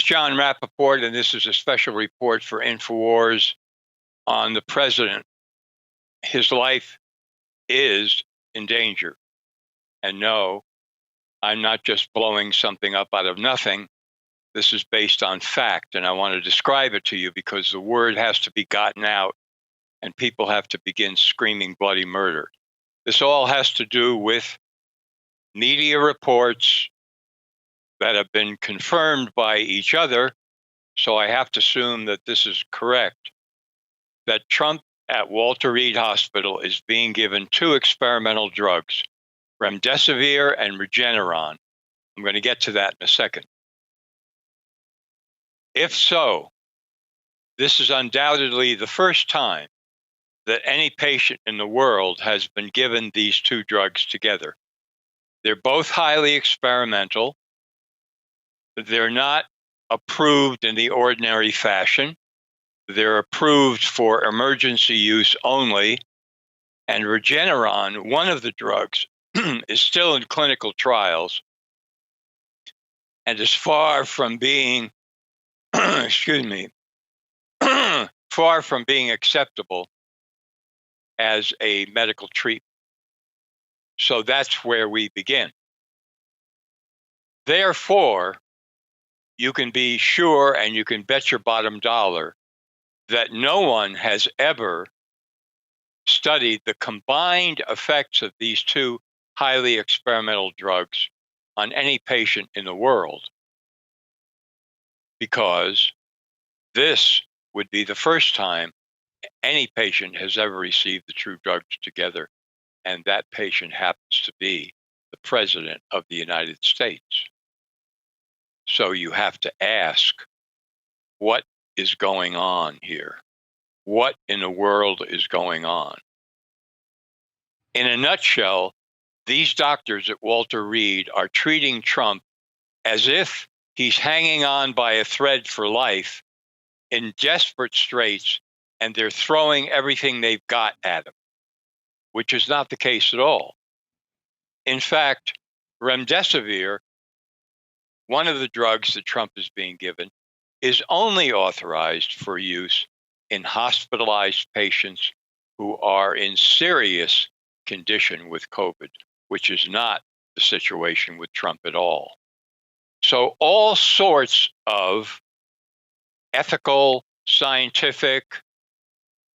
John Rappaport, and this is a special report for InfoWars on the president. His life is in danger. And no, I'm not just blowing something up out of nothing. This is based on fact, and I want to describe it to you because the word has to be gotten out and people have to begin screaming bloody murder. This all has to do with media reports that have been confirmed by each other, so I have to assume that this is correct, that Trump at Walter Reed Hospital is being given two experimental drugs, remdesivir and Regeneron. I'm going to get to that in a second. If so, this is undoubtedly the first time that any patient in the world has been given these two drugs together. They're both highly experimental. They're not approved in the ordinary fashion. They're approved for emergency use only. And Regeneron, one of the drugs, is still in clinical trials and is far from being, far from being acceptable as a medical treatment. So that's where we begin. Therefore, you can be sure and you can bet your bottom dollar that no one has ever studied the combined effects of these two highly experimental drugs on any patient in the world, because this would be the first time any patient has ever received the two drugs together, and that patient happens to be the President of the United States. So you have to ask, what is going on here? What in the world is going on? In a nutshell, these doctors at Walter Reed are treating Trump as if he's hanging on by a thread for life in desperate straits, and they're throwing everything they've got at him, which is not the case at all. In fact, remdesivir, one of the drugs that Trump is being given, is only authorized for use in hospitalized patients who are in serious condition with COVID, which is not the situation with Trump at all. So all sorts of ethical, scientific,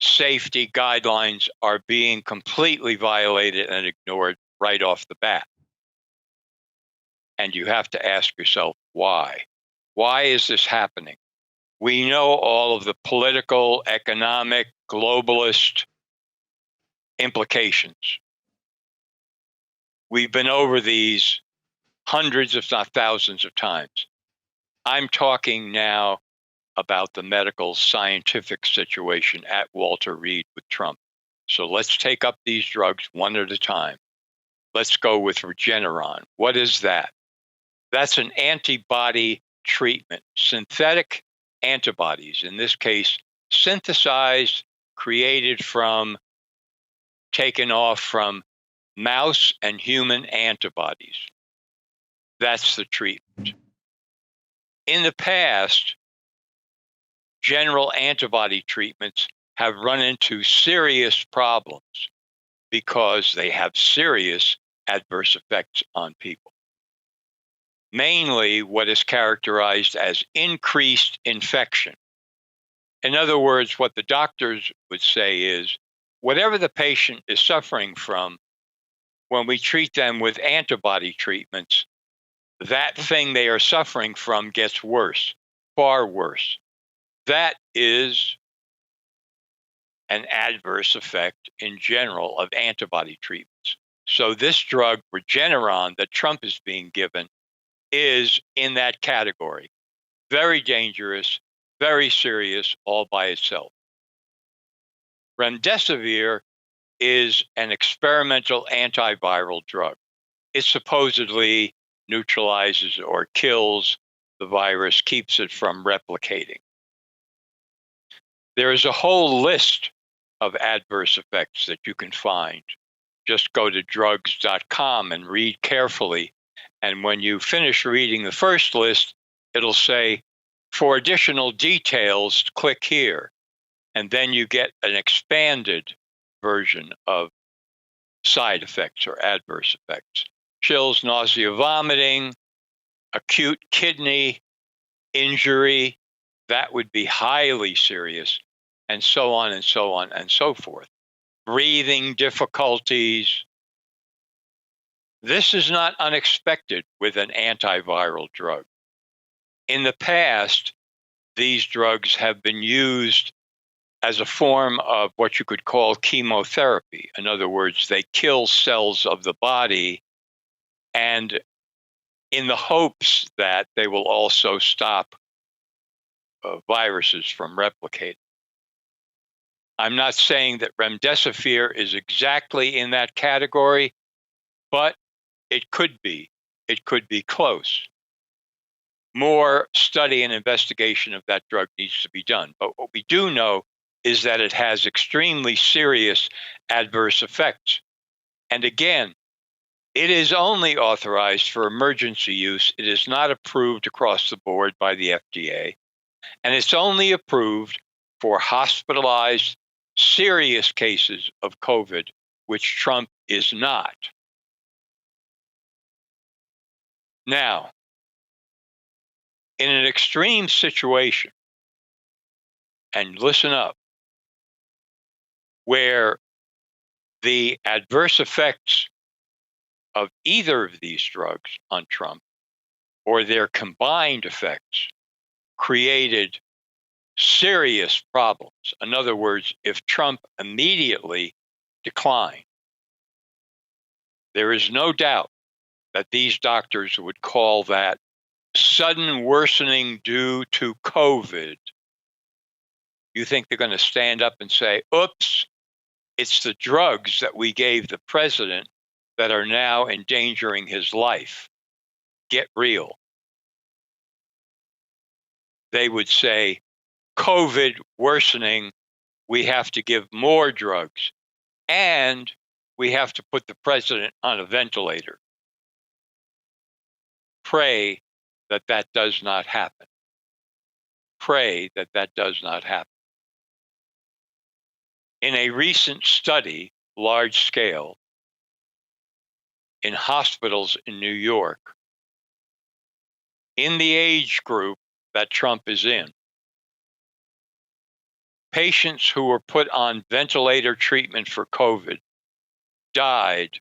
safety guidelines are being completely violated and ignored right off the bat. And you have to ask yourself, why? Why is this happening? We know all of the political, economic, globalist implications. We've been over these hundreds, if not thousands of times. I'm talking now about the medical scientific situation at Walter Reed with Trump. So let's take up these drugs one at a time. Let's go with Regeneron. What is that? That's an antibody treatment, synthetic antibodies, in this case, synthesized, created from, taken off from mouse and human antibodies. That's the treatment. In the past, general antibody treatments have run into serious problems because they have serious adverse effects on people. Mainly what is characterized as increased infection. In other words, what the doctors would say is, whatever the patient is suffering from, when we treat them with antibody treatments, that thing they are suffering from gets worse, far worse. That is an adverse effect in general of antibody treatments. So this drug, Regeneron, that Trump is being given, is in that category. Very dangerous, very serious, all by itself. Remdesivir is an experimental antiviral drug. It supposedly neutralizes or kills the virus, keeps it from replicating. There is a whole list of adverse effects that you can find. Just go to drugs.com and read carefully. And when you finish reading the first list, it'll say For additional details, click here, and then you get an expanded version of side effects or adverse effects. Chills, nausea, vomiting, acute kidney injury, that would be highly serious, and so on and so on and so forth. Breathing difficulties. This is not unexpected with an antiviral drug. In the past, these drugs have been used as a form of what you could call chemotherapy. In other words, they kill cells of the body, and in the hopes that they will also stop viruses from replicating. I'm not saying that remdesivir is exactly in that category, but it could be. It could be close. More study and investigation of that drug needs to be done. But what we do know is that it has extremely serious adverse effects. And again, it is only authorized for emergency use. It is not approved across the board by the FDA. And it's only approved for hospitalized, serious cases of COVID, which Trump is not. Now, in an extreme situation, and listen up, where the adverse effects of either of these drugs on Trump or their combined effects created serious problems. In other words, if Trump immediately declined, there is no doubt that these doctors would call that sudden worsening due to COVID. You think they're going to stand up and say, oops, it's the drugs that we gave the president that are now endangering his life? Get real. They would say, COVID worsening, we have to give more drugs, and we have to put the president on a ventilator. Pray that that does not happen. Pray that that does not happen. In a recent study, large scale, in hospitals in New York, in the age group that Trump is in, patients who were put on ventilator treatment for COVID died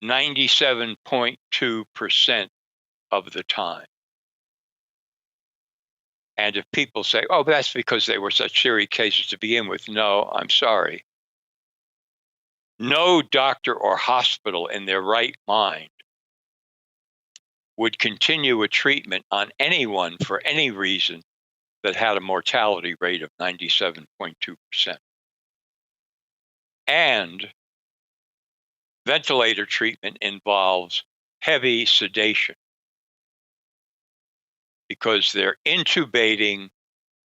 97.2% of the time. And if people say, oh, that's because they were such serious cases to begin with, no, I'm sorry. No doctor or hospital in their right mind would continue a treatment on anyone for any reason that had a mortality rate of 97.2%. And ventilator treatment involves heavy sedation because they're intubating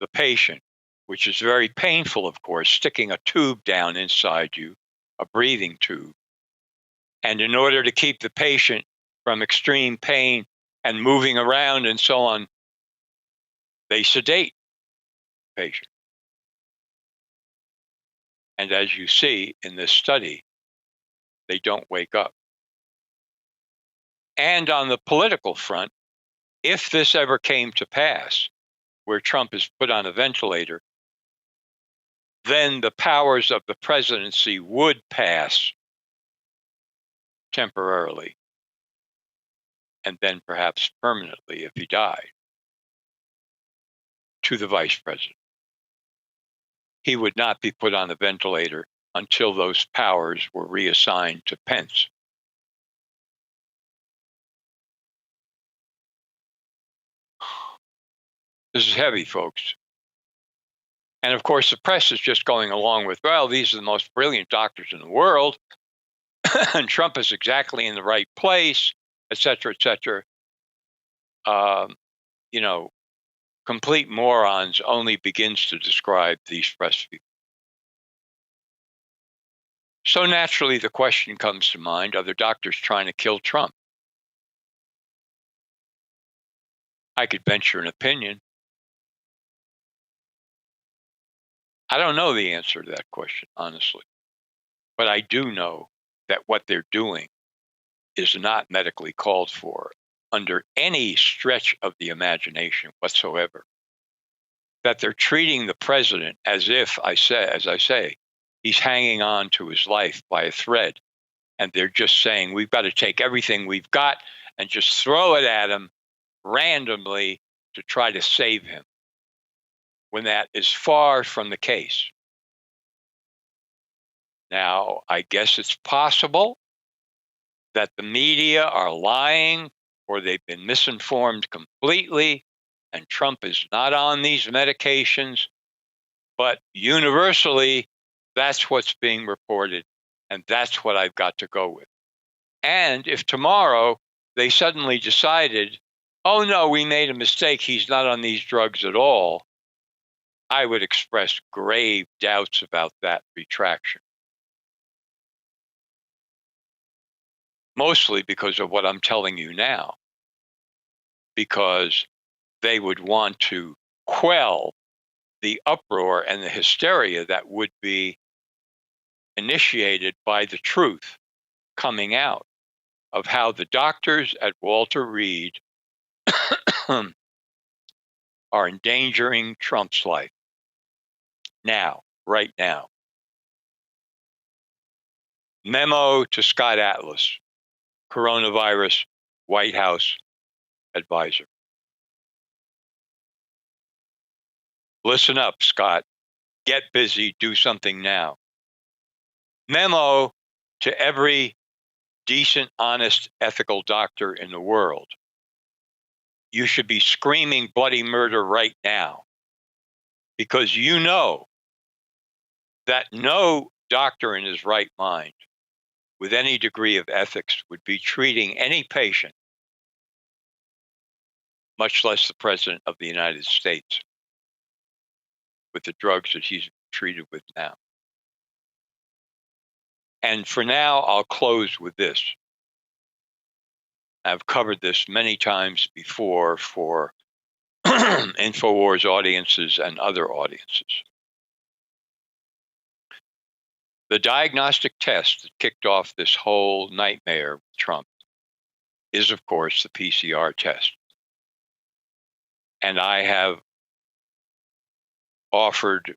the patient, which is very painful, of course, sticking a tube down inside you, a breathing tube. And in order to keep the patient from extreme pain and moving around and so on, they sedate the patient. And as you see in this study, they don't wake up. And on the political front, if this ever came to pass, where Trump is put on a ventilator, then the powers of the presidency would pass temporarily, and then perhaps permanently if he died, to the vice president. He would not be put on the ventilator until those powers were reassigned to Pence. This is heavy, folks. And of course, the press is just going along with, well, these are the most brilliant doctors in the world, and Trump is exactly in the right place, et cetera, et cetera. You know, complete morons only begins to describe these press people. So naturally, the question comes to mind, are the doctors trying to kill Trump? I could venture an opinion. I don't know the answer to that question, honestly. But I do know that what they're doing is not medically called for under any stretch of the imagination whatsoever. That they're treating the president as if, as I say, he's hanging on to his life by a thread. And they're just saying, we've got to take everything we've got and just throw it at him randomly to try to save him, when that is far from the case. Now, I guess it's possible that the media are lying or they've been misinformed completely and Trump is not on these medications, but universally, that's what's being reported, and that's what I've got to go with. And if tomorrow they suddenly decided, oh no, we made a mistake, he's not on these drugs at all, I would express grave doubts about that retraction. Mostly because of what I'm telling you now, because they would want to quell the uproar and the hysteria that would be initiated by the truth coming out of how the doctors at Walter Reed are endangering Trump's life now, right now. Memo to Scott Atlas, coronavirus White House advisor. Listen up, Scott. Get busy, do something now. Memo to every decent, honest, ethical doctor in the world. You should be screaming bloody murder right now, because you know that no doctor in his right mind with any degree of ethics would be treating any patient, much less the President of the United States, with the drugs that he's treated with now. And for now, I'll close with this. I've covered this many times before for InfoWars audiences and other audiences. The diagnostic test that kicked off this whole nightmare with Trump is, of course, the PCR test. And I have offered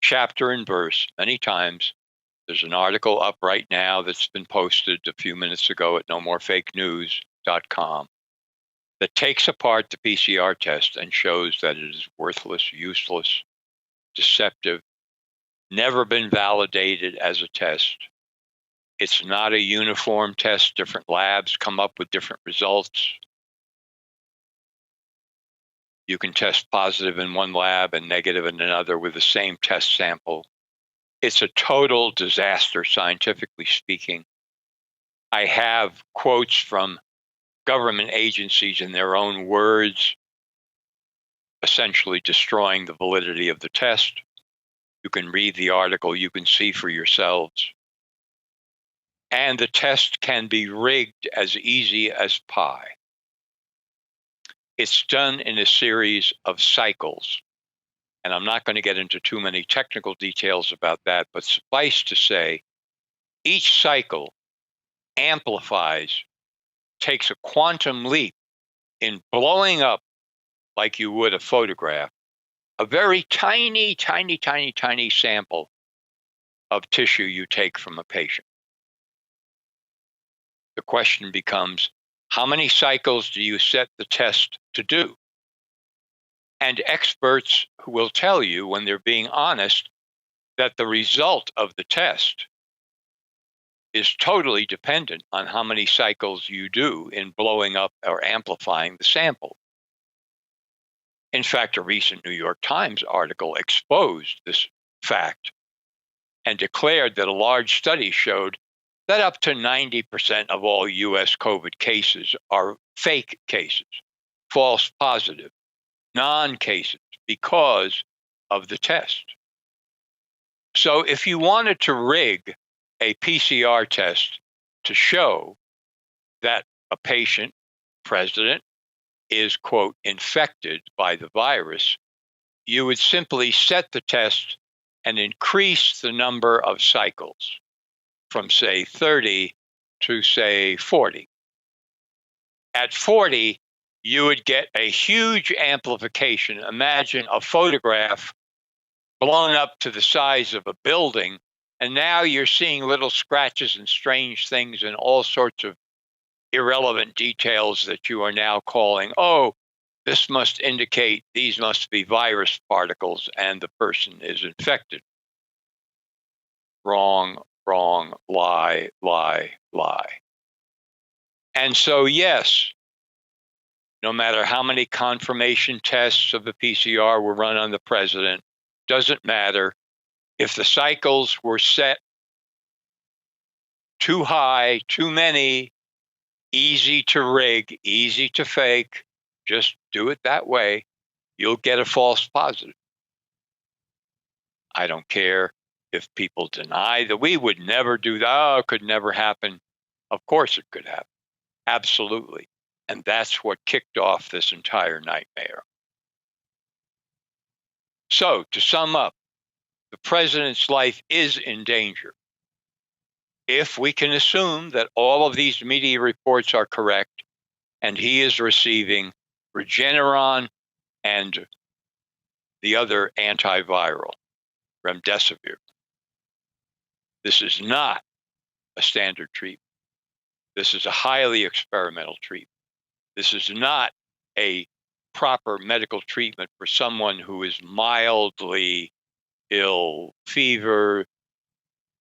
chapter and verse many times. There's an article up right now that's been posted a few minutes ago at nomorefakenews.com that takes apart the PCR test and shows that it is worthless, useless, deceptive, never been validated as a test. It's not a uniform test. Different labs come up with different results. You can test positive in one lab and negative in another with the same test sample. It's a total disaster, scientifically speaking. I have quotes from government agencies in their own words, essentially destroying the validity of the test. You can read the article, you can see for yourselves. And the test can be rigged as easy as pie. It's done in a series of cycles. And I'm not going to get into too many technical details about that, but suffice to say, each cycle amplifies, takes a quantum leap in blowing up, like you would a photograph, a very tiny, tiny, tiny, tiny sample of tissue you take from a patient. The question becomes, how many cycles do you set the test to do? And experts who will tell you, when they're being honest, that the result of the test is totally dependent on how many cycles you do in blowing up or amplifying the sample. In fact, a recent New York Times article exposed this fact and declared that a large study showed that up to 90% of all US COVID cases are fake cases, false positive, non-cases, because of the test. So if you wanted to rig a PCR test to show that a patient, president, is, quote, infected by the virus, you would simply set the test and increase the number of cycles from, say, 30 to, say, 40. At 40, you would get a huge amplification. Imagine a photograph blown up to the size of a building, and now you're seeing little scratches and strange things and all sorts of irrelevant details that you are now calling, oh, this must indicate these must be virus particles and the person is infected. Wrong, wrong, lie, lie, lie. And so, yes, no matter how many confirmation tests of the PCR were run on the president, doesn't matter. If the cycles were set too high, too many, easy to rig, easy to fake, just do it that way, you'll get a false positive. I don't care if people deny that. We would never do that. Oh, it could never happen. Of course it could happen. Absolutely. And that's what kicked off this entire nightmare. So, to sum up, the president's life is in danger. If we can assume that all of these media reports are correct and he is receiving Regeneron and the other antiviral, remdesivir. This is not a standard treatment. This is a highly experimental treatment. This is not a proper medical treatment for someone who is mildly ill, fever,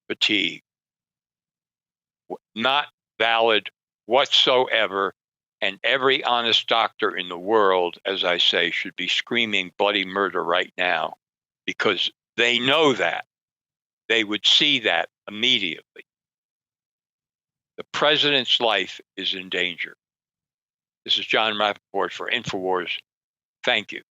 fatigue. Not valid whatsoever. And every honest doctor in the world, as I say, should be screaming bloody murder right now because they know that. They would see that immediately. The president's life is in danger. This is John Rappaport for InfoWars. Thank you.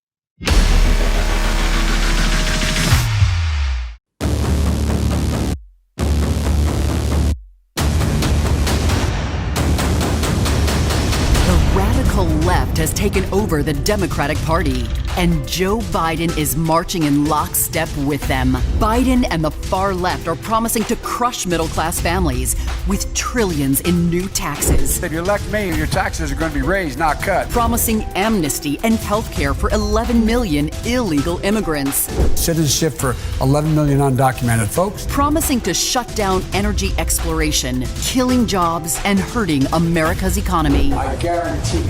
The left has taken over the Democratic Party, and Joe Biden is marching in lockstep with them. Biden and the far left are promising to crush middle-class families with trillions in new taxes. If you elect me, your taxes are going to be raised, not cut. Promising amnesty and health care for 11 million illegal immigrants. Citizenship for 11 million undocumented folks. Promising to shut down energy exploration, killing jobs, and hurting America's economy. I guarantee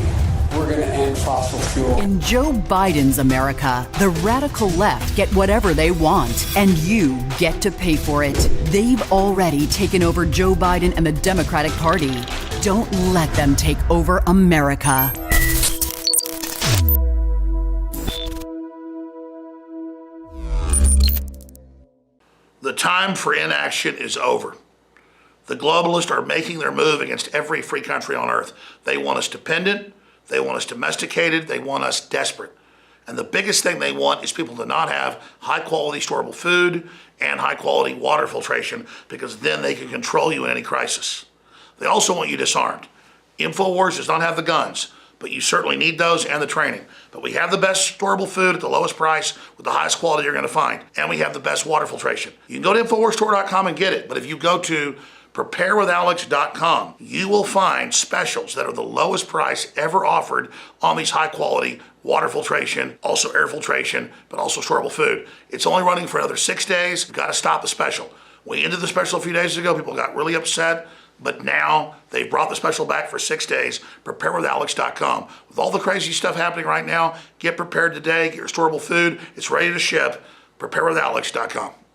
we're going to end fossil fuel. In Joe Biden's America, the radical left get whatever they want, and you get to pay for it. They've already taken over Joe Biden and the Democratic Party. Don't let them take over America. The time for inaction is over. The globalists are making their move against every free country on earth. They want us dependent. They want us domesticated. They want us desperate. And the biggest thing they want is people to not have high quality storable food and high quality water filtration, because then they can control you in any crisis. They also want you disarmed. InfoWars does not have the guns, but you certainly need those and the training. But we have the best storable food at the lowest price with the highest quality you're going to find. And we have the best water filtration. You can go to InfoWarsStore.com and get it. But if you go to preparewithalex.com, you will find specials that are the lowest price ever offered on these high quality water filtration, also air filtration, but also storable food. It's only running for another 6 days. You've got to stop the special. We ended the special a few days ago. People got really upset, but now they've brought the special back for 6 days. Preparewithalex.com. With all the crazy stuff happening right now, get prepared today. Get your storable food. It's ready to ship. Preparewithalex.com.